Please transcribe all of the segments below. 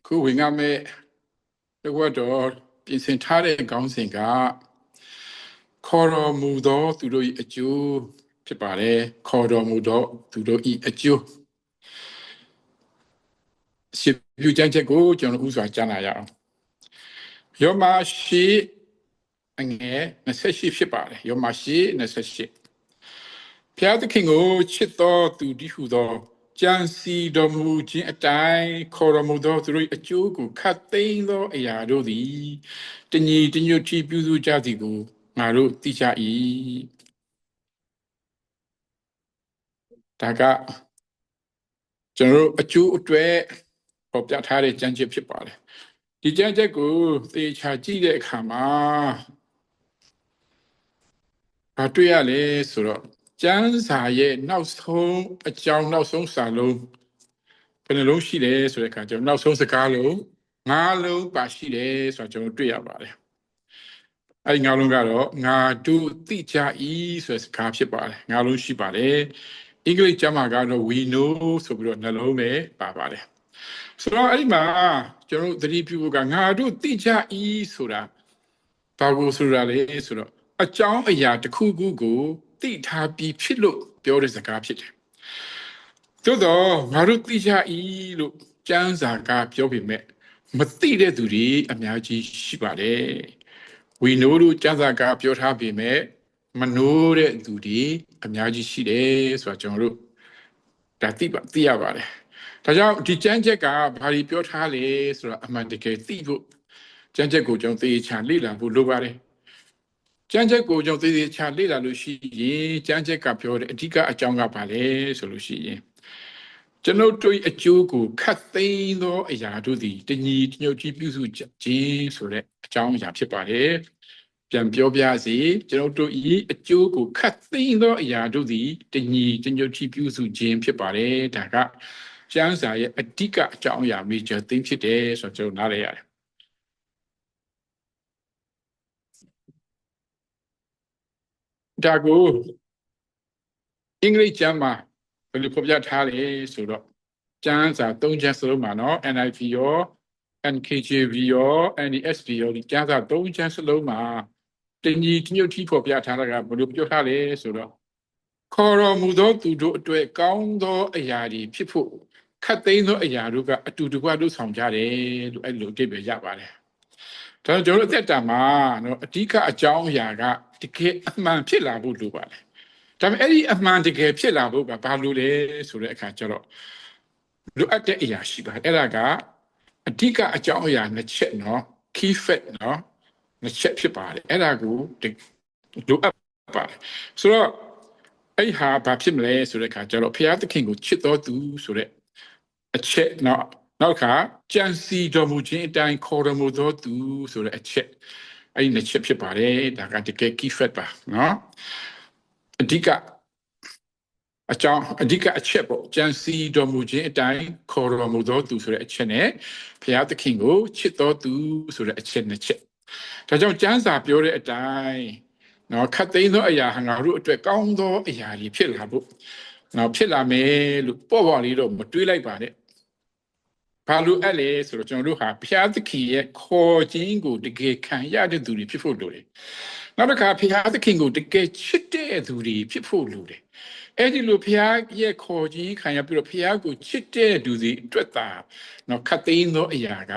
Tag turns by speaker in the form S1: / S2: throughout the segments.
S1: ခုဝင်ရမယ့်တဝက်တော်ပြင်ဆင်ထားတဲ့ခေါင်းစဉ်ကခေါ်တော်မူသောသူတို့၏အကျိုးဖြစ်ပါတယ်ခေါ်တော်မူသောသူတို့၏အကျိုးရှင်းပြကြချက်ကိုကျွန်တော်ဥစွာကြားနာရအောင်ယောမရှိအငယ်28ဖြစ်ပါတယ်ယောမရှိ28ဘုရားသခင်ကိုချစ်တော်သူတည်းဟူသောကြံစီတော်မူခြင်းအတိုင်းခေါ်တော်မူသောသူတို့အကျိုးကိုခတ်သိမ်းသောအရာတို့သည်တညီတညွတ်ထီပြုစုကြသည်ကိုငါတို့သိကြ၏ဒါကကျွန်တော်တို့အကျိုးအတွက်ပေါ်ပြထားတဲ့ကြံချက်ဖြစ်ပါတယ်ဒီကြံချက်ကိုသေချာကြည့်တဲ့အခါမှာဘာတွေ့ရလဲဆိုတော့ကျမ်းစာရဲ့နောက်ဆုံးအကြောင်းနောက်ဆုံးစာလုံးဘယ်နှလုံးရှိတယ်ဆိုတဲ့အခါကျတော့နောက်ဆုံးစကားလုံး၅လုံးပါရှိတယ်ဆိုတော့ကျွန်တော်တွေ့ရပါတယ်အဲဒီ၅လုံးကတော့ငါတို့သိကြ၏ဆိုတဲ့စကားဖြစ်ပါတယ်၅လုံးရှိပါတယ်အင်္ဂလိပ်ကျမ်းမှာကတော့ we know ဆိုပြီးတော့နှလုံးပဲပါပါတယ်ဆိုတော့အဲ့ဒီမှာကျွန်တော်တို့သတိပြုဖို့ကငါတို့သိကြ၏ဆိုတာဘာကိုဆိုတာလဲဆိုတော့အကြောင်းအရာတစ်ခုခုကိုသိထားပြီးဖြစ်လို့ပြောတဲ့စကားဖြစ်တယ်သို့တော့ငါတို့သိကြ၏လို့ကျမ်းစာကပြောပေမဲ့မသိတဲ့သူတွေအများကြီးရှိပါတယ်ဝီနိုးတို့ကျမ်းစာကပြောထားပေမဲ့မနိုးတဲ့သူတွေအများကြီးရှိတယ်ဆိုတော့ကျွန်တော်တို့ဒါသိရပါတယ်ဒါကြောင့်ဒီကျမ်းချက်ကဘာတွေပြောထားလဲဆိုတော့အမှန်တကယ်သိဖို့ကျမ်းချက်ကိုကျွန်တော်သေချာလေ့လာဖို့လိုပါတယ်ကျမ်းချက်ကိုကျွန်တော်သေချာလေ့လာလို့ရှိရင်ကျမ်းချက်ကပြောတဲ့အဓိကအကြောင်းကဘာလဲဆိုလို့ရှိရင်ကျွန်ုပ်တို့အကျိုးကိုခတ်သိမ်းသောအရာတို့သည်တညီတညွတ်ကြီးပြုစုခြင်းဆိုတဲ့အကြောင်းအရာဖြစ်ပါတယ်ပြန်ပြောပြစီကျွန်ုပ်တို့ဤအကျိုးကိုခတ်သိမ်းသောအရာတို့သည်တညီတညွတ်ကြီးပြုစုခြင်းဖြစ်ပါတယ်ဒါကကျမ်းစာရဲ့အဓိကအကြောင်းအရာ major thing ဖြစ်တယ်ဆိုတော့ကျွန်တော်နားလည်ရတယ်ဒါကိုအင်္ဂလိပ်ကျမ်းမှာဘယ်လိုဖော်ပြထားလဲဆိုတော့ကျမ်းစာ၃ကျမ်းစလုံးမှာနော် NIV ရော NKJV ရော NESV ရောဒီကျမ်းစာ၃ကျမ်းစလုံးမှာတညီတညွတ်ထီဖော်ပြထားတာကဘယ်လိုပြောထားလဲဆိုတော့ခေါ်တော်မူသောသူတို့အတွက်ကောင်းသောအရာတွေဖြစ်ဖို့ခတ်သိမ်းသောအရာတို့ကအတူတကွလုပ်ဆောင်ကြတယ်လို့အဲ့လိုအဓိပ္ပာယ်ရပါတယ်ဒါကြောင့်ကျွန်တော်တို့အသက်တာမှာနော်အဓိကအကြောင်းအရာကတကယ်အမှန်ဖြစ်လာဖို့လိုပါတယ်ဒါပေမဲ့အဲ့ဒီအမှန်တကယ်ဖြစ်လာဖို့ကဘာလို့လဲဆိုတဲ့အခါကျတော့လိုအပ်တဲ့အရာရှိပါတယ်အဲ့ဒါကအဓိကအကြောင်းအရာနှစ်ချက်နော် key fact နော်နှစ်ချက်ဖြစ်ပါတယ်အဲ့ဒါကိုလိုအပ်ပါတယ်ဆိုတော့အဲ့ဟာဘာဖြစ်မလဲဆိုတဲ့အခါကျတော့ဘုရားသခင်ကိုချစ်တော်သူဆိုတဲ့အချက်နောက်ခါကြံစီတော်မူခြင်းအတိုင်းခေါ်တော်မူသောသူဆိုတဲ့အချက်အဲ့ဒီနှစ်ချက်ဖြစ်ပါတယ်ဒါကတကယ် key fact ပါနော်အဓိကအကြောင်းအဓိကအချက်ပေါ့ကြံစီတော်မူခြင်းအတိုင်းခေါ်တော်မူသောသူဆိုတဲ့အချက်နဲ့ဘုရားသခင်ကိုချစ်တော်သူဆိုတဲ့အချက်နှစ်ချက်ဒါကြောင့်ကျမ်းစာပြောတဲ့အတိုင်းနော်ခတ်သိမ်းသောအရာဟာငါတို့အတွက်ကောင်းသောအရာတွေဖြစ်လာဖို့နော်ဖြစ်လာမယ်လို့ပေါ့လေးတော့မတွေးလိုက်ပါနဲ့ဘာလို့အဲ့လဲဆိုတော့ကျွန်တော်တို့ဟာဘုရားသခင်ရဲ့ခေါ်ခြင်းကိုတကယ်ခံရတဲ့သူတွေဖြစ်ဖို့လိုတယ်နောက်တစ်ခါဘုရားသခင်ကိုတကယ်ချစ်တဲ့သူတွေဖြစ်ဖို့လိုတယ်အဲ့ဒီလိုဘုရားရဲ့ခေါ်ခြင်းခံရပြီးတော့ဘုရားကိုချစ်တဲ့သူတွေအတွက်သာနော်ခတ်သိမ်းသောအရာက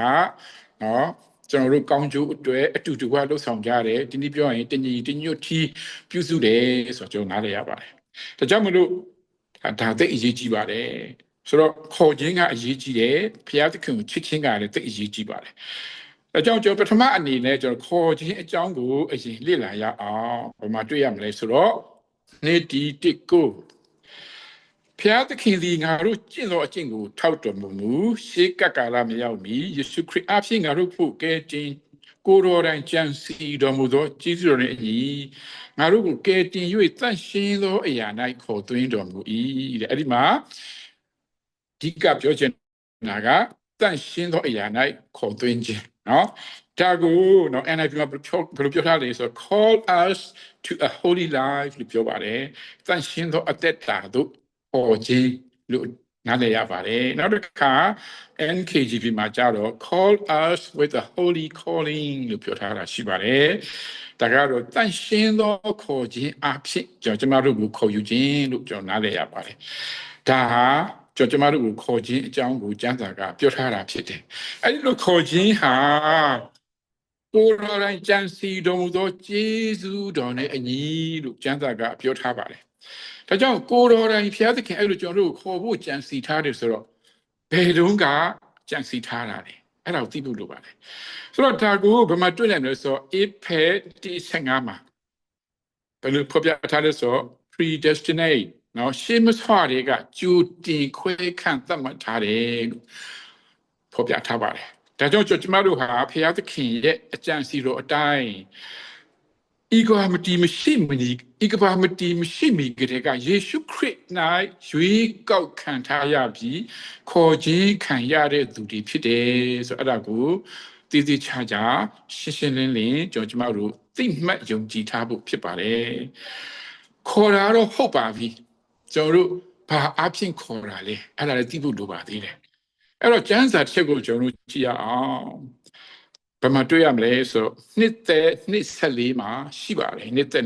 S1: နော်ကျွန်တော်တို့ကောင်းကျိုးအတွက်အတူတကွလှုပ်ဆောင်ကြတယ်ဒီနေ့ပြောရင်တညီတညွတ်ထီပြုစုတယ်ဆိုတော့ကျွန်တော်နားလည်ရပါတယ်ဒါကြောင့်မလို့ဒါသိအရေးကြီးပါတယ်ဆိုတော့ခေါ်ခြင်းကအရေးကြီးတယ်ဘုရားသခင်ကိုချစ်ခြင်းကလည်းသိအရေးကြီးပါတယ်အကြောင်းကျွန်တော်ပထမအနေနဲ့ကျွန်တော်ခေါ်ခြင်းအကြောင်းကိုအရင်လေ့လာရအောင်ဘယ်မှာတွေ့ရမလဲဆိုတော့နေ့ဒီတစ်ကိုဘုရားသခင်သည်ငါတို့ကျင့်သောအကျင့်ကိုထောက်တော်မူမူရှေးကပ်ကာလမရောက်မီယေရှုခရစ်အဖြစ်ငါတို့ဖို့ကဲတင်ကိုယ်တော်တိုင်ကြံစီတော်မူသောကျေးဇူးတော်နှင့်အညီငါတို့ကိုကဲတင်၍တန့်ရှင်းသောအရာ၌ခေါ်သွင်းတော်မူ၏တဲ့အဲ့ဒီမှာဒီကပြောချင်တာကတန့်ရှင်းသောအရာ၌ခေါ်သွင်းခြင်းနော်ဒါကိုနော် NIV မှာဘယ်လိုပြောထားလဲဆိုတော့ call us to a holy life လို့ပြောပါတယ်တန့်ရှင်းသောအသက်တာတို့ခေါ်ခြင်းလို့ နားလည်ရပါတယ်နောက်တစ်ခါ NKJV မှာကြတော့ call us with a holy calling လို့ပြောထားတာရှိပါတယ်ဒါကတော့တန်ရှင်းသောခေါ်ခြင်းအဖြစ်ကျွန်တော်တို့ကိုခေါ်ယူခြင်းလို့ကျွန်တော်နားလည်ရပါတယ်ဒါဟာကျွန်တော်တို့ကိုခေါ်ခြင်းအကြောင်းကိုကျမ်းစာကပြောထားတာဖြစ်တယ်အဲ့ဒီလိုခေါ်ခြင်းဟာကိုယ်တော်တိုင်ကြံစီတော်မူသောကျေးဇူးတော်နဲ့အညီလို့ကျမ်းစာကပြောထားပါတယ်ဒါကြောင့်ကိုယ်တော်တိုင်ဘုရားသခင်အဲ့လိုကျွန်တော်တို့ခေါ်ဖို့ကြံစီထားတယ်ဆိုတော့ဘယ်တုန်းကကြံစီထားတာလဲအဲ့ဒါကိုသိဖို့လိုပါတယ်ဆိုတော့ဒါကိုဘယ်မှာတွေ့နိုင်မလဲဆိုတော့ Ephesians 15မှာဘယ်လိုဖော်ပြထားလဲဆိုတော့ predestinate နော်ရှေးမဆွာတွေကကြိုတင်ခွဲခန့်သတ်မှတ်ထားတယ်လို့ဖော်ပြထားပါတယ်ဒါကြောင့်ကျွန်တော်တို့ဟာဘုရားသခင်ရဲ့အကြံစီတော်အတိုင်းဤကဘာမတီမရှိမီဤကဘာမတီမရှိမီကတည်းကယေရှုခရစ်၌ရွေးကောက်ခံထားရပြီးခေါ်ခြင်းခံရတဲ့သူတွေဖြစ်တယ်ဆိုတော့အဲ့ဒါကိုတည်တည်ချာချာရှင်းရှင်းလင်းလင်းကျွန်တော်တို့သိမှတ်ယုံကြည်ထားဖို့ဖြစ်ပါတယ်ခေါ်တာတော့ဟုတ်ပါပြီကျွန်တော်တို့ဘာအဖြစ်ခေါ်တာလဲအဲ့ဒါလည်းသိဖို့လိုပါသေးတယ်အဲ့တော့ကျမ်းစာတစ်ချက်ကိုကျွန်တော်တို့ကြည့်ရအောင်ဘယ်မှာတွေ့ရမလဲဆိုနှစ်14မှာရှိပါတယ်နှစ်14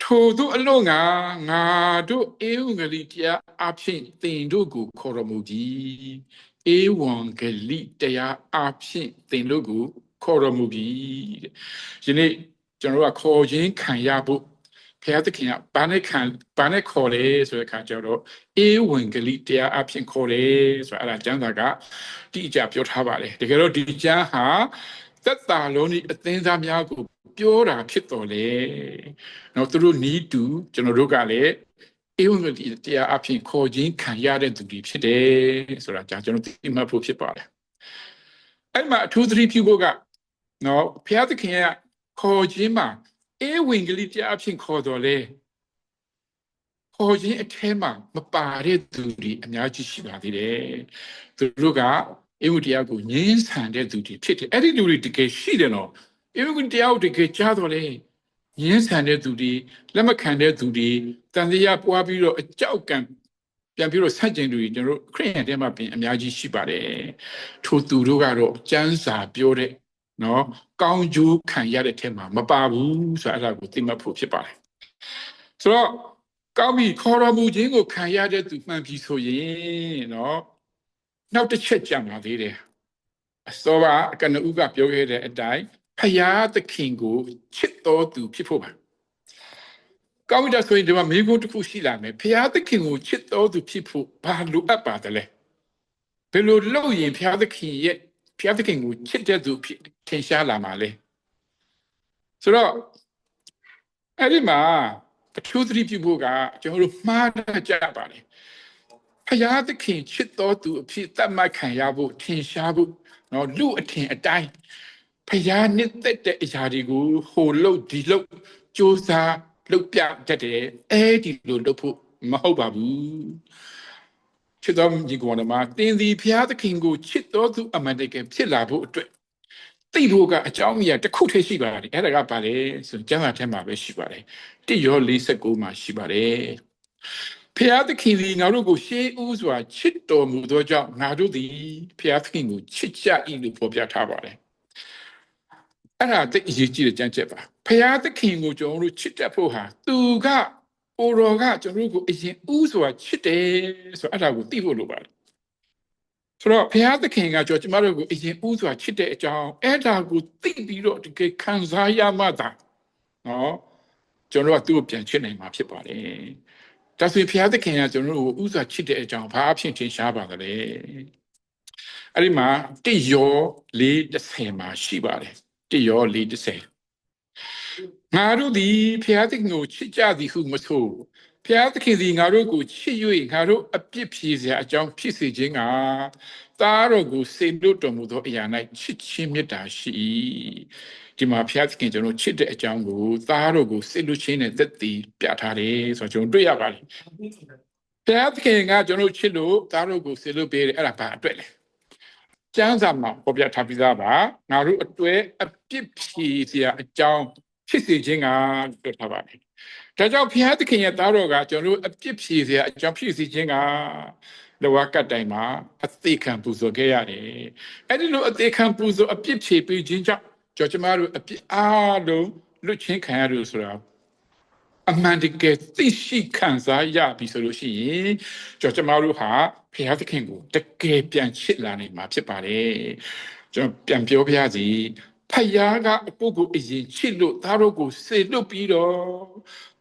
S1: ထို့သူအလို့ငါတို့ဧဝံဂေလိတရားအဖြစ်သင်တို့ကိုခေါ်တော်မူပြီးဧဝံဂေလိတရားအဖြစ်သင်တို့ကိုခေါ်တော်မူပြီးယနေ့ကျွန်တော်တို့ကခေါ်ခြင်းခံရဖို့ဘုရားသခင်ကဘာနဲ့ခေါ်လဲဆိုတဲ့အခါကျတော့ဧဝံဂေလိတရားအဖြစ်ခေါ်တယ်ဆိုတော့အဲ့ဒါကျမ်းစာကတိအကျပြောထားပါတယ်တကယ်တော့ဒီကျမ်းဟာသက်သာလုံးဤအသင်းသားများကိုပြောတာဖြစ်တော်လေနော်သူတို့နီးတူကျွန်တော်တို့ကလည်းဧဝံဂေလိတရားအဖြစ်ခေါ်ခြင်းခံရတဲ့သူတွေဖြစ်တယ်ဆိုတာကျွန်တော်သိမှတ်ဖို့ဖြစ်ပါတယ်အဲ့မှာအထူးသတိပြုဖို့ကနော်ဘုရားသခင်ကခေါ်ခြင်းမှာဧဝံဂေလိတရားအဖြစ်ခေါ်တော်လေခေါ်ခြင်းအထဲမှာမပါတဲ့သူတွေအများကြီးရှိပါသေးတယ်သူတို့ကဧဝံတရားကိုငြင်းဆန်တဲ့သူတွေဖြစ်တယ်အဲ့ဒီလူတွေတကယ်ရှိတယ်နော်ဧဝံတရားကိုတကယ်ကြားတော်လေငြင်းဆန်တဲ့သူတွေလက်မခံတဲ့သူတွေတန်တရားပွားပြီးတော့အကြောက်ကံပြန်ပြီးတော့ဆက်ကျင်သူတွေကျွန်တော်တို့ခရစ်ယာန်တဲမှာပြင်အများကြီးရှိပါတယ်ထိုသူတို့ကတော့ကျမ်းစာပြောတဲ့နော်ကောင်းကျိုးခံရတဲ့ထဲမှာမပါဘူးဆိုတော့အဲ့ဒါကိုသိမှတ်ဖို့ဖြစ်ပါတယ်ဆိုတော့ကောင်းပြီခေါ်တော်မူခြင်းကိုခံရတဲ့သူမှန်ပြီဆိုရင်နော်နောက်တစ်ချက်ကြံပါသေးတယ်အစောကကနဦးကပြောခဲ့တဲ့အတိုင်းဖယားသခင်ကိုချစ်တော်သူဖြစ်ဖို့ပါကောင်းပြီဆိုရင်ဒီမှာမိဂုံးတစ်ခုရှိလာမယ်ဖယားသခင်ကိုချစ်တော်သူဖြစ်ဖို့ဘာလိုအပ်ပါတယ်လဲဘယ်လိုလုပ်ရင်ဖယားသခင်ကိုချစ်တဲ့သူဖြစ်ထင်ရှားလာမှာလဲဆိုတော့အဲ့ဒီမှာအထူးသတိပြုဖို့ကကျွန်တော်တို့မှားတတ်ကြပါတယ်ဖယားသခင်ချစ်တော်သူအဖြစ်သတ်မှတ်ခံရဖို့ထင်ရှားဖို့နော်လူအထင်အတိုင်းဖယားနှစ်သက်တဲ့အရာတွေကိုဟိုလုပ်ဒီလုပ်စူးစမ်းလုပ်ပြတတ်တယ်အဲ့ဒီလိုလုပ်ဖို့မဟုတ်ပါဘူးချစ်တော်ညီကောင်တို့မှာတင်းစီဖယားသခင်ကိုချစ်တော်သူအမှန်တကယ်ဖြစ်လာဖို့အတွက်သိဖို့ကအကြောင်းအရာတစ်ခုတည်းရှိပါတယ်အဲ့ဒါကဘာလဲဆိုကျမ်းစာထဲမှာပဲရှိပါတယ်1ယော49မှာရှိပါတယ်ဖျားသခင်သည်ငါတို့ကိုရှေးဦးစွာချစ်တော်မူသောကြောင့်ငါတို့သည်ဖျားသခင်ကိုချစ်ကြ၏လို့ဖော်ပြထားပါတယ်အဲ့ဒါသိအရေးကြီးတဲ့ကြံချက်ပါဖျားသခင်ကိုကျွန်တော်တို့ချစ်တတ်ဖို့ဟာသူကအိုတော်ကကျွန်တော်တို့ကိုအရင်ဦးစွာချစ်တယ်ဆိုအဲ့ဒါကိုသိဖို့လိုပါတယ်ဆိုတော့ဘုရားသခင်ကကျွန်တော်တို့ကိုအရင်ဦးစွာချစ်တဲ့အကြောင်းအဲ့ဒါကိုသိပြီးတော့တကယ်ခံစားရမှသာနော်ကျွန်တော်တို့ကသူ့ကိုပြန်ချစ်နိုင်မှာဖြစ်ပါတယ်ဒါဆိုရင်ဘုရားသခင်ကကျွန်တော်တို့ကိုဦးစွာချစ်တဲ့အကြောင်းဘာအဖြစ်ထင်ရှားပါသလဲအဲ့ဒီမှာ1ယော4:10မှာရှိပါတယ်1ယော4:10ငါတို့သည်ဘုရားသခင်ကိုချစ်ကြသည်ဟုမဆိုဘုရားသခင်သည်ငါတို့ကိုချစ်၍ငါတို့အပြစ်ဖြေစရာအကြောင်းဖြစ်စေခြင်းကသားတော်ကိုစေလွတ်တော်မူသောအရာ၌ချစ်ခြင်းမေတ္တာရှိ၏ဒီမှာဘုရားသခင်ကျွန်တော်ချစ်တဲ့အကြောင်းကိုသားတော်ကိုစေလွတ်ခြင်းနဲ့သက်တည်ပြထားတယ်ဆိုတော့ကျွန်တော်တွေ့ရပါတယ်ဘုရားသခင်ကကျွန်တော်ချစ်လို့သားတော်ကိုစေလွတ်ပေးတယ်အဲ့ဒါဘာအတွက်လဲကျမ်းစာမှာပေါ်ပြထားပြီးသားပါငါတို့အတွက်အပြစ်ဖြေစရာအကြောင်းဖြစ်စေခြင်းကပြောထားပါတယ် ဒါကြောင့်ဘုရားသခင်ရဲ့သားတော်ကကျွန်တော်တို့အပြစ်ဖြေစရာအကြောင်းဖြစ်စီခြင်းကလောကကတိုင်မှာအသေးခံပူဇော်ခဲ့ရတယ်အဲ့ဒီလိုအသေးခံပူဇော်အပြစ်ဖြေပေးခြင်းကြောင့်ကျွန်တော်တို့အပြစ်အားလုံးလွတ်ချင်းခံရလို့ဆိုတာအမှန်တကယ်သိရှိခံစားရပြီဆိုလို့ရှိရင်ကျွန်တော်တို့ဟာဘုရားသခင်ကိုတကယ်ပြန်ချစ်လာနိုင်မှာဖြစ်ပါတယ်ကျွန်တော်ပြန်ပြောပြရစီဖယားကအပုပ်ကိုအရင်ချစ်လို့သားတို့ကိုစေလွတ်ပြီးတော့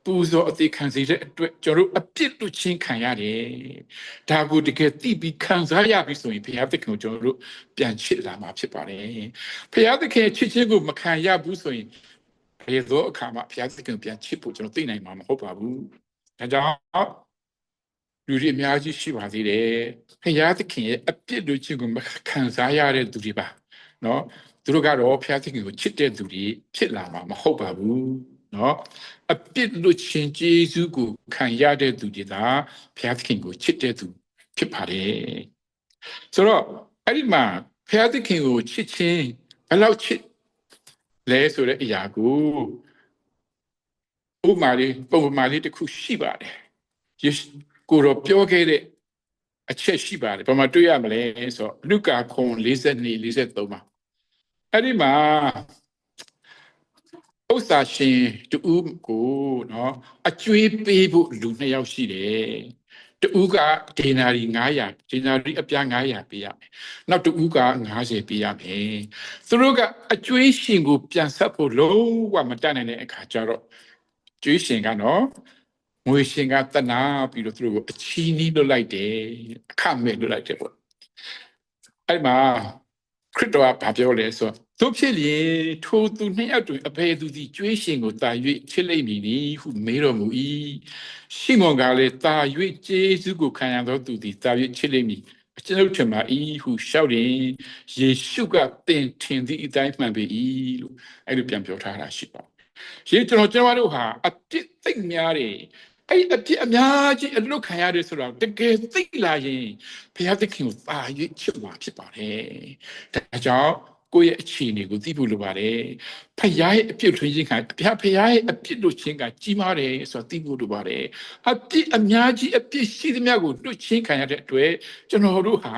S1: ပူဇော်အသေးခံစေတဲ့အတွက်ကျွန်တော်တို့အပြစ်လွတ်ချင်းခံရတယ်ဒါကိုတကယ်သိပြီးခံစားရပြီဆိုရင်ဘုရားသခင်ကိုကျွန်တော်တို့ပြန်ချစ်လာမှာဖြစ်ပါတယ်ဘုရားသခင်ချစ်ခြင်းကိုမခံရဘူးဆိုရင်ဘယ်သောအခါမှဘုရားသခင်ပြန်ချစ်ဖို့ကျွန်တော်သိနိုင်မှာမဟုတ်ပါဘူးဒါကြောင့်လူတွေအများကြီးရှိပါသေးတယ်ဘုရားသခင်ရဲ့အပြစ်လွတ်ခြင်းကိုမခံစားရတဲ့သူတွေပါနော်သူတို့ကတော့ဘုရားသခင်ကိုချစ်တဲ့သူတွေဖြစ်လာမှာမဟုတ်ပါဘူးနော်အပြစ်လွတ်ခြင်းကျေးဇူးကိုခံရတဲ့သူတွေသာဘုရားသခင်ကိုချစ်တဲ့သူဖြစ်ပါတယ်ဆိုတော့အဲ့ဒီမှာဘုရားသခင်ကိုချစ်ခြင်းဘယ်လောက်ချစ်လဲဆိုတဲ့အရာကိုဥပမာလေးပုံမှန်လေးတစ်ခုရှိပါတယ်ယေရှုကိုတော့ပြောခဲ့တဲ့အချက်ရှိပါတယ်ဘာမှတွေ့ရမလဲဆိုတော့လုကာခွန်42 43မှာအဲ့ဒီမှာဥစ္စာရှင်တူကိုနော်အကျွေးပေးဖို့လူ2ယောက်ရှိတယ်တူကဒေနာရီ900ဒေနာရီအပြား900ပေးရမယ်နောက်တူက50ပေးရမယ်သူတို့ကအကျွေးရှင်ကိုပြန်ဆက်ဖို့လုံးဝမတတ်နိုင်တဲ့အခါကျတော့ကျွေးရှင်ကနော်ငွေရှင်ကတနာပြီးတော့သူတို့ကိုအချီးနှီးလွတ်လိုက်တယ်အခမဲ့လွတ်လိုက်တယ်ပေါ့အဲ့မှာခရစ်တော်ကဘာပြောလဲဆိုတို့ဖြစ်လျင်ထိုသူ2ယောက်တွင်အဘယ်သူသည်ကျွေးရှင်ကိုတာ၍ချစ်လိမ့်မည်နည်းဟုမေးတော်မူ၏ရှိမွန်ကလည်းတာ၍ကျေးဇူးကိုခံရသောသူသည်တာ၍ချစ်လိမ့်မည်ကျွန်ုပ်ထင်ပါ၏ဟုရှောက်ရင်ယေရှုကသင်ထင်သည့်အတိုင်းမှန်ပေ၏လို့အဲ့လိုပြန်ပြောထားတာရှိပါရေကျွန်တော်တို့ဟာအပြစ်သိမ့်များတယ်အဲ့အပြစ်အများကြီးအလွတ်ခံရတယ်ဆိုတော့တကယ်သိလာရင်ဘုရားသခင်ကိုသာ၍ချစ်မှာဖြစ်ပါတယ်ဒါကြောင့်ကိုယ့်ရဲ့အခြေအနေကိုသိဖို့လိုပါတယ်ဖခင်ရဲ့အပြစ်ထွင်းခြင်းကဖခင်ရဲ့အပြစ်လွတ်ခြင်းကကြီးမားတယ်ဆိုတော့သိဖို့လိုပါတယ်အပြစ်အများကြီးအပြစ်ရှိသမျှကိုလွတ်ခြင်းခံရတဲ့အတွက်ကျွန်တော်တို့ဟာ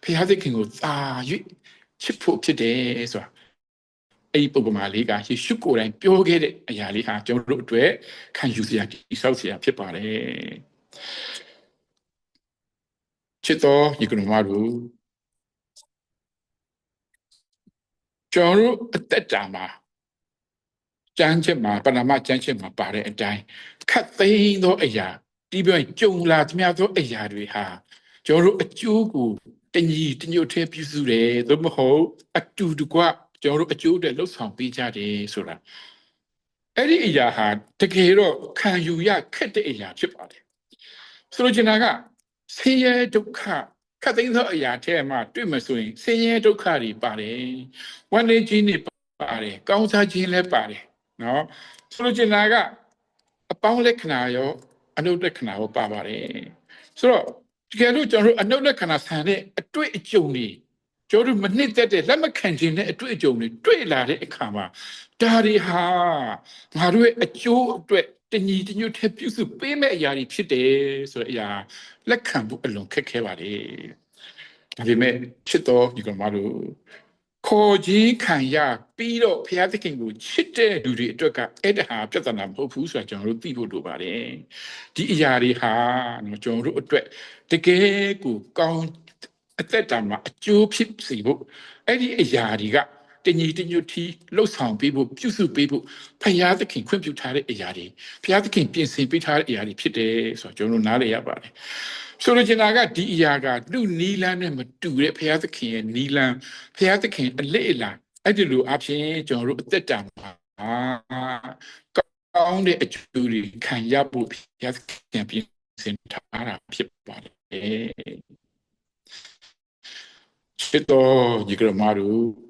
S1: ဘုရားသခင်ကိုသာ၍ချစ်ဖို့ဖြစ်တယ်ဆိုတာအဲ့ဒီပုံမှာလေးကယေရှုကိုယ်တိုင်ပြောခဲ့တဲ့အရာလေးဟာကျွန်တော်တို့အတွက်ခံယူစရာတိဆောက်စရာဖြစ်ပါတယ်ချစ်တော်ယေကနမတို့ကျွန်တော်တို့အသက်တာမှာကျမ်းချက်မှာပဏာမကျမ်းချက်မှာပါတဲ့အတိုင်းခတ်သိမ်းသောအရာဒီပြောရင်ကြုံလာသမျှသောအရာတွေဟာကျွန်တော်တို့အကျိုးကိုတညီတညွတ်ထဲပြုစုတယ်သို့မဟုတ်အတူတကွကျွန်တော်တို့အကျိုးတွေလှုပ်ဆောင်ပေးကြတယ်ဆိုတာအဲ့ဒီအရာဟာတကယ်တော့ခံယူရခက်တဲ့အရာဖြစ်ပါတယ်ဆိုလိုချင်တာကဆင်းရဲဒုက္ခခတ်သိမ်းသောအရာထဲမှာတွေ့မှဆိုရင်ဆင်းရဲဒုက္ခတွေပါတယ်ဝမ်းနည်းခြင်းတွေပါတယ်ကောင်းစားခြင်းလည်းပါတယ်နော်ဆိုလိုချင်တာကအပေါင်းလက္ခဏာရောအနုတ္တလက္ခဏာရောပါပါတယ်ဆိုတော့တကယ်လို့ကျွန်တော်တို့အနုတ္တလက္ခဏာဆန်တဲ့အတွေ့အကြုံတွေကျွန်တော်တို့မနှစ်သက်တဲ့လက်မခံခြင်းနဲ့အတွေ့အကြုံတွေတွေ့လာတဲ့အခါမှာဒါတွေဟာငါတို့ရဲ့အကျိုးအတွက်တညီတညွတ်ထဲပြုစုပေးမဲ့အရာတွေဖြစ်တယ်ဆိုတဲ့အရာလက်ခံဖို့အလွန်ခက်ခဲပါလေဒါပေမဲ့ချစ်တော်ဒီကောင်မတို့ခေါ်ခြင်းခံရပြီးတော့ဘုရားသခင်ကိုချစ်တဲ့လူတွေအတွက်ကအဲ့ဒါဟာပြဿနာမဟုတ်ဘူးဆိုတာကျွန်တော်တို့သိဖို့လိုပါတယ်ဒီအရာတွေဟာကျွန်တော်တို့အတွက်တကယ်ကိုကောင်းအသက်တာမှာအကျိုးဖြစ်စေဖို့အဲ့ဒီအရာတွေကတညီတညွတ်တီလှုပ်ဆောင်ပေးဖို့ပြုစုပေးဖို့ဘုရားသခင်ခွင့်ပြုထားတဲ့အရာတွေဘုရားသခင်ပြင်ဆင်ပေးထားတဲ့အရာတွေဖြစ်တယ်ဆိုတော့ကျွန်တော်တို့နားလည်ရပါတယ်ဆိုလိုချင်တာကဒီအရာကလူနီလန်းနဲ့မတူတဲ့ဘုရားသခင်ရဲ့နီလန်းဘုရားသခင်အလက်အလာအဲ့ဒီလိုအဖြစ်ကျွန်တော်တို့အသက်တာမှာကောင်းတဲ့အကျိုးတွေခံရဖို့ဘုရားသခင်ပြင်ဆင်ထားတာဖြစ်ပါတယ်ချစ်တော်ညီကမတို့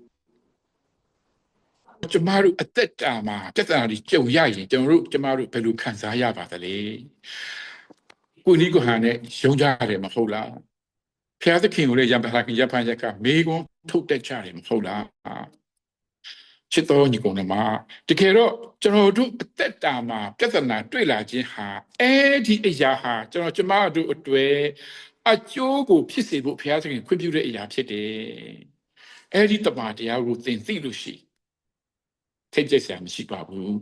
S1: ကျမတို့အသက်တာမှာပြဿနာတွေကြုံရရင်ကျမတို့ဘယ်လိုခံစားရပါသလဲကိုနီးကိုဟန်နဲ့ယုံကြတယ်မဟုတ်လားဘုရားသခင်ကိုလည်းရံဖန်ရက်ကမေးခွန်းထုတ်တတ်ကြတယ်မဟုတ်လားချ ချစ်တော်ညီကောင်တွေမှာတကယ်တော့ကျွန်တော်တို့အသက်တာမှာပြဿနာတွေ့လာခြင်းဟာအဲ့ဒီအရာဟာကျမတို့အတွေ့အကျိုးကိုဖြစ်စေဖို့ဘုရားသခင်ခွင့်ပြုတဲ့အရာဖြစ်တယ်အဲ့ဒီတမန်တရားကိုသင်သိလို့ရှိထိတ်ကျက်စရာမရှိပါဘူး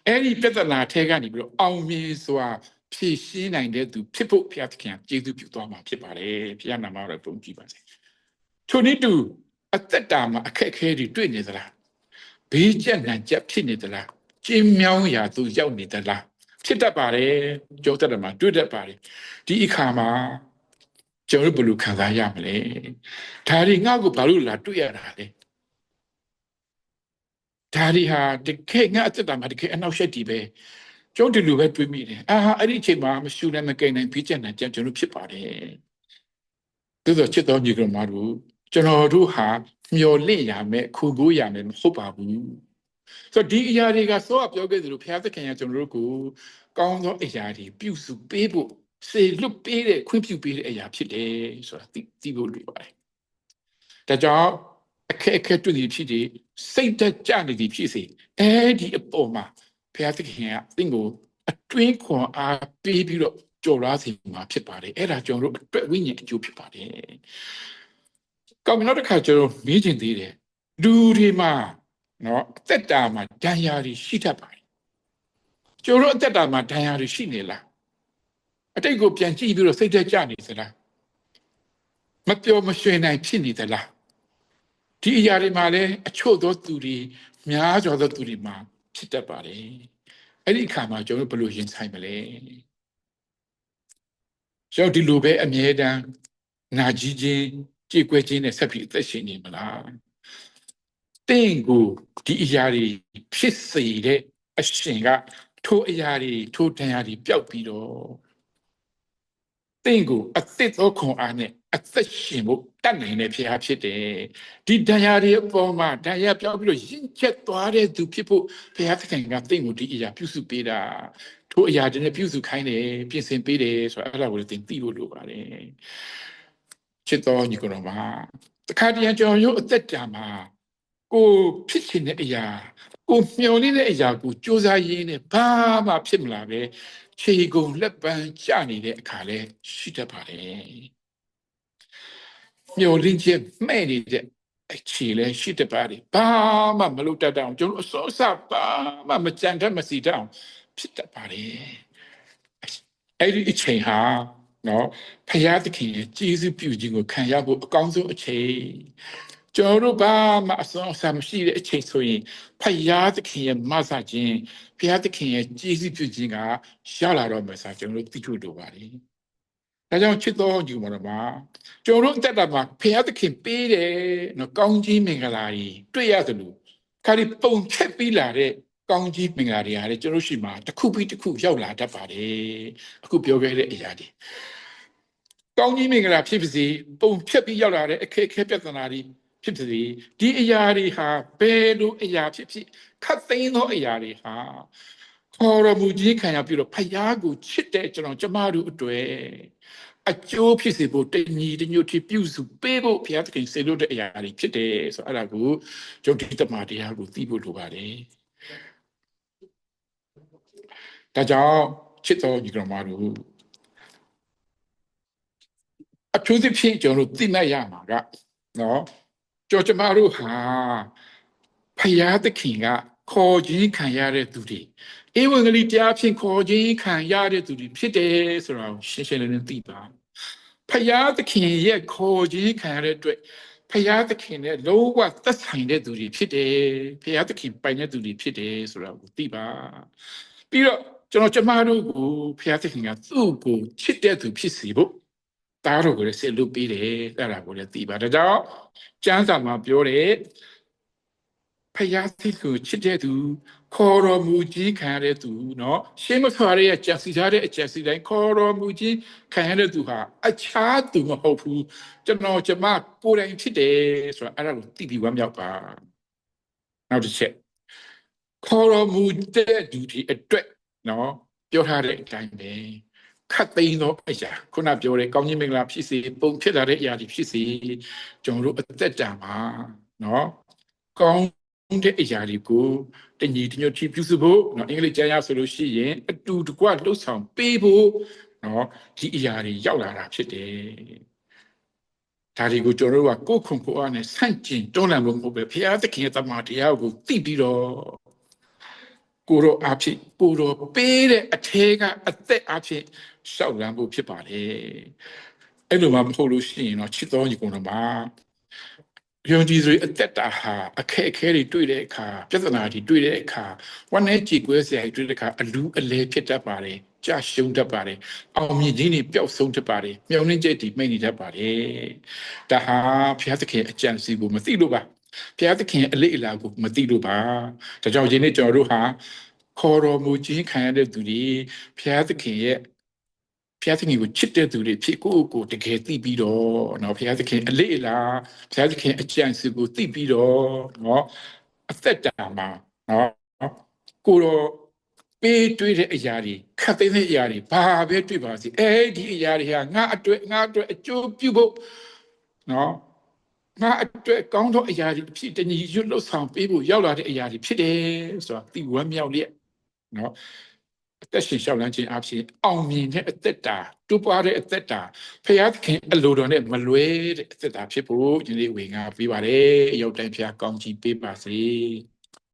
S1: အဲ့ဒီပြဿနာထဲကနေပြီးတော့အောင်မြင်စွာဖြည့်ရှင်းနိုင်တဲ့သူဖြစ်ဖို့ဘုရားသခင်ကျေးဇူးပြုသွားမှာဖြစ်ပါတယ်ဘုရားနာမတော်ဘုန်းကြီးပါစေထိုနည်းတူအသက်တာမှာအခက်အခဲတွေတွေ့နေသလားဘေးကျက်နံကျက်ဖြစ်နေသလားကျင်းမြောင်းရာသို့ရောက်နေသလားဖြစ်တတ်ပါတယ်ကြောက်တတ်မှာတွေ့တတ်ပါတယ်ဒီအခါမှာကျွန်တော်ဘယ်လိုခံစားရမလဲဒါတွေငါ့ကိုဘာလို့လာတွေ့ရတာလဲဒါတွေဟာတကယ်ငါအသက်တာမှာတကယ်အနောက်ရှက်တီပဲကျွန်တော်ဒီလိုပဲတွေးမိတယ်အဲ့ဒီအချိန်မှာမရှူနိုင်မကိန်းနိုင်ဘေးကျက်နံကျက်ကျွန်တော်ဖြစ်ပါတယ်သို့သောချစ်တော်ညီကောင်မတို့ကျွန်တော်တို့ဟာမျော်လင့်ရမယ်ခုကိုရမယ်မဟုတ်ပါဘူးဆိုတော့ဒီအရာတွေကစောပြောခဲ့သလိုဘုရားသခင်ကကျွန်တော်တို့ကိုကောင်းသောအရာတွေပြုစုပေးဖို့စေလွတ်ပေးတဲ့ခွင့်ပြုပေးတဲ့အရာဖြစ်တယ်ဆိုတာသိဖို့လိုပါတယ်ဒါကြောင့်အခက်တွေ့နေဖြစ်တယ်စိတ်သက်ကြနေသည်ဖြစ်စေအဲ့ဒီအပေါ်မှာဘုရားသခင်ကသင်ကိုအတွင်းခွန်အားပေးပြီးတော့ကြော်လားစီမှာဖြစ်ပါတယ်အဲ့ဒါကျွန်တော်တို့အတွက်ဝိညာဉ်အကျိုးဖြစ်ပါတယ်ကောင်းပြီနောက်တစ်ခါကျွန်တော်မေးချင်သေးတယ်လူတွေမှာနော်အသက်တာမှာဒဏ်ရာတွေရှိတတ်ပါတယ်ကျွန်တော်တို့အသက်တာမှာဒဏ်ရာတွေရှိနေလားအတိတ်ကိုပြန်ကြည့်ပြီးတော့စိတ်သက်ကြနေသလားမပျော်မရွှင်နိုင်ဖြစ်နေသလားဒီအရာတွေမှာလည်းအချို့သောသူတွေများစွာသောသူတွေမှာဖြစ်တတ်ပါတယ်အဲ့ဒီအခါမှာကျွန်တော်တို့ဘယ်လိုရင်ဆိုင်မလဲကျွန်တော်ဒီလိုပဲအမြဲတမ်းနာကြီးခြင်းကြေကွဲခြင်းနဲ့ဆက်ပြီးအသက်ရှင်နေမလားတင့်ကိုဒီအရာတွေဖြစ်စေတဲ့အရှင်ကထိုအရာတွေထိုဒဏ်ရာတွေပျောက်ပြီးတော့တင့်ကိုအသက်သောခွန်အားနဲ့အသက်ရှင်ဖို့တတ်နိုင်တဲ့ဘုရားဖြစ်တယ်ဒီဒဏ်ရာတွေအပေါ်မှာဒဏ်ရာပျောက်ပြီးတော့ရင်ကျက်သွားတဲ့သူဖြစ်ဖို့ဘုရားသခင်ကတင့်ကိုဒီအရာပြုစုပေးတာထိုအရာတွေနဲ့ပြုစုခိုင်းတယ်ပြင်ဆင်ပေးတယ်ဆိုတော့အဲ့ဒါကိုလည်းသင်သိဖို့လိုပါတယ်ချစ်တော်ညီကောင်ပါတခါတည်းကျွန်တော်တို့အသက်တာမှာကိုဖြစ်ချင်တဲ့အရာကိုမျှော်လင့်တဲ့အရာကိုစူးစမ်းရင်းနဲ့ဘာမှဖြစ်မလာပဲခြေကုန်လက်ပန်းကျနေတဲ့အခါလဲရှိတတ်ပါတယ်မျှော်လင့်ချက်မဲ့နေတဲ့အခြေလဲရှိတတ်ပါတယ်ဘာမှမလုပ်တတ်အောင်ကျွန်တော်အစောစဘာမှမကြံတတ်မစီတတ်အောင်ဖြစ်တတ်ပါတယ်အဲ့ဒီအချိန်ဟာနော်ဖယားသခင်ရဲ့ကျေးဇူးပြုခြင်းကိုခံရဖို့အကောင်းဆုံးအချိန်ကျွန်တော်တို့ဘာမှအစွမ်းအစမရှိတဲ့အချိန်ဆိုရင်ဖယားသခင်ရဲ့မဆခြင်းဖယားသခင်ရဲ့ကျေးဇူးပြုခြင်းကရလာတော့မယ်ဆိုကျွန်တော်တို့သိထုတ်တော့ပါတယ်ဒါကြောင့်ချစ်တော်ညီမတော်မှာကျွန်တော်တို့အသက်တာမှာဖယားသခင်ပေးတယ်နော်ကောင်းကြီးမင်္ဂလာကြီးတွေ့ရသလိုခါဒီပုံဖြတ်ပြီးလာတဲ့ကောင်းကြီးမင်္ဂလာတွေဟာလည်းကျွန်တော်ရှိမှာတစ်ခုပြီးတစ်ခုရောက်လာတတ်ပါတယ်အခုပြောခဲ့တဲ့အရာတွေကောင်းကြီးမင်္ဂလာဖြစ်ပါစေပုံဖြတ်ပြီးရောက်လာတဲ့အခက်အခဲပြဿနာတွေဖြစ်ပါစေဒီအရာတွေဟာဘယ်လိုအရာဖြစ်ဖြစ်ခတ်သိမ်းသောအရာတွေဟာခေါ်တော်မူခြင်းခံရပြီးတော့ဖယားကိုချစ်တဲ့ကျမတို့အတွေ့အကျိုးဖြစ်စေဖို့တညီတညွတ်ထိပြုစုပေးဖို့ဘုရားသခင်စေလို့တဲ့အရာတွေဖြစ်တယ်ဆိုတော့အဲ့ဒါကိုကျုပ်ဒီတမန်တရားကိုသိဖို့လိုပါတယ်ဒါကြောင့်ချစ်တော်ညီကောင်မတို့အထူးသဖြင့်ကျွန်တော်တို့သိမှတ်ရမှာကနော်ကျမတို့ဟာဖယားသခင်ကခေါ်ခြင်းခံရတဲ့သူတွေဧဝံဂေလိတရားဖြင့်ခေါ်ခြင်းခံရတဲ့သူတွေဖြစ်တယ်ဆိုတာကိုရှင်းရှင်းလင်းလင်းသိပါဖယားသခင်ရဲ့ခေါ်ခြင်းခံရတဲ့အတွက်ဖယားသခင်နဲ့လုံးဝသက်ဆိုင်တဲ့သူတွေဖြစ်တယ်ဖယားသခင်ပိုင်တဲ့သူတွေဖြစ်တယ်ဆိုတာကိုသိပါပြီးတော့ကျမတို့ကိုဖယားသခင်ကသူ့ကိုချစ်တဲ့သူဖြစ်စေဖို့တားတော်ကိုလည်းဆက်လုပ်ပေးတယ်အဲ့ဒါကိုလည်းသိပါဒါကြောင့်ကျမ်းစာမှာပြောတယ်ဖယားသခင်ကိုချစ်တဲ့သူခေါ်တော်မူခြင်းခံရတဲ့သူเนาะရှေးမဆွာရဲ့ကြံစီထားတဲ့အကြံစီတိုင်းခေါ်တော်မူခြင်းခံရတဲ့သူဟာအခြားသူမဟုတ်ဘူးကျမကိုယ်တိုင်ဖြစ်တယ်ဆိုတာအဲ့ဒါကိုသိပြီးဝမ်းမြောက်ပါနောက်တစ်ချက်ခေါ်တော်မူတဲ့သူဒီအတွက်เนาะပြောထားတဲ့အတိုင်းပဲခတ်သိမ်းသောအရာခုနပြောတဲ့ကောင်းကြီးမင်္ဂလာဖြစ်စေပုံဖြစ်လာတဲ့အရာတွေဖြစ်စေကျွန်တော်တို့အသက်တာမှာเนาะကောင်း တဲ့အရာတွေကိုတညီတညွတ်ပြုစုဖို့နော်အင်္ဂလိပ်ကျမ်းရဆိုလို့ရှိရင်အတူတကွလှုပ်ဆောင်ပေးဖို့နော်ဒီအရာတွေရောက်လာတာဖြစ်တယ်ဒါတွေကိုကျွန်တော်တို့ကကိုယ်ခုံကိုယ်အားနဲ့ဆန့်ကျင်တွန်းလှန်လို့မဟုတ်ပဲဘုရားသခင်ရဲ့တမန်တရားကိုသိပြီးတော့ကိုရောအဖြစ်ကိုရောပေးတဲ့အထေကအသက်အဖြစ်ရှောက်လန်းဖို့ဖြစ်ပါတယ်အဲ့လိုမှမဟုတ်လို့ရှိရင်တော့ချစ်တော်ညီကောင်တို့မှာယုံကြည်သူအသက်တာဟာအခက်အခဲတွေတွေ့တဲ့အခါပြဿနာတွေတွေ့တဲ့အခါဝမ်းနဲ့ကြေကွဲစရာတွေတွေ့တဲ့အခါအလူအလဲဖြစ်တတ်ပါတယ်ကြာရှုံးတတ်ပါတယ်အောင်မြင်ခြင်းတွေပျောက်ဆုံးတတ်ပါတယ်မျောလင့်ချက်တွေမှိတ်နေတတ်ပါတယ်ဒါဟာဘုရားသခင်အကြံစီကိုမသိလို့ပါဘုရားသခင်အလေးအလာကိုမသိလို့ပါဒါကြောင့်ယနေ့ကျွန်တော်တို့ဟာခေါ်တော်မူခြင်းခံရတဲ့သူတွေဘုရားသခင်ရဲ့ဘုရားသခင်ကိုချစ်တဲ့သူတွေဖြစ်ကိုတကယ်သိပြီးတော့เนาะဘုရားသခင်အလေးအလာဘုရားသခင်အကြံစီကိုသိပြီးတော့เนาะအသက်တာမှာเนาะကိုတော့ပေးတွေ့တဲ့အရာတွေခတ်သိမ်းတဲ့အရာတွေဘာပဲတွေ့ပါစေဒီအရာတွေဟာငါအတွက်အကျိုးပြုဖို့เนาะငါအတွက်ကောင်းသောအရာတွေဖြစ်တညီရွတ်လို့ဆောင်ပေးဖို့ရောက်လာတဲ့အရာတွေဖြစ်တယ်ဆိုတာသိဝမ်းမြောက်လျက်เนาะအသက်ရှင်ရှောက်လန်းခြင်းအဖြစ်အောင်မြင်တဲ့အသက်တာတူပွားတဲ့အသက်တာဖခင်သခင်အလိုတော်နဲ့မလွဲတဲ့အသက်တာဖြစ်ဖို့ဒီနေ့ဝေငါပေးပါတယ်အယုတ်တိုင်းဖခင်ကောင်းချီးပေးပါစေ